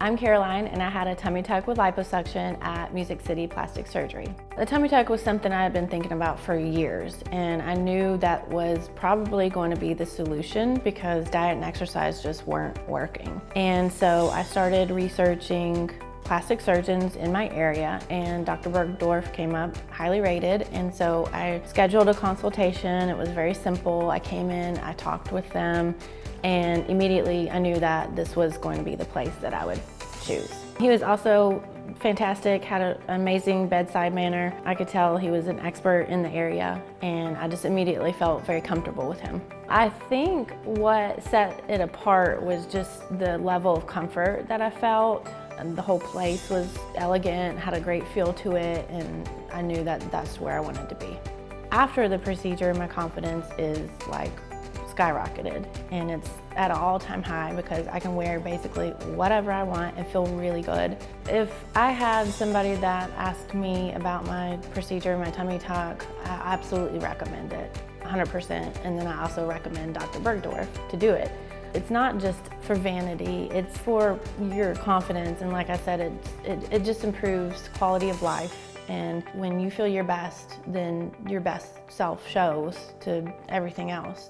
I'm Caroline, and I had a tummy tuck with liposuction at Music City Plastic Surgery. The tummy tuck was something I had been thinking about for years, and I knew that was probably going to be the solution because diet and exercise just weren't working. And so I started researching plastic surgeons in my area, and Dr. Burgdorf came up highly rated, and so I scheduled a consultation. It was very simple. I came in, I talked with them, and immediately I knew that this was going to be the place that I would choose. He was also fantastic, had an amazing bedside manner. I could tell he was an expert in the area, and I just immediately felt very comfortable with him. I think what set it apart was just the level of comfort that I felt. And the whole place was elegant, had a great feel to it, and I knew that that's where I wanted to be. After the procedure, my confidence is like skyrocketed, and it's at an all-time high because I can wear basically whatever I want and feel really good. If I had somebody that asked me about my procedure, my tummy tuck, I absolutely recommend it, 100%. And then I also recommend Dr. Burgdorf to do it. It's not just for vanity, it's for your confidence, and like I said, it just improves quality of life. And when you feel your best, then your best self shows to everything else.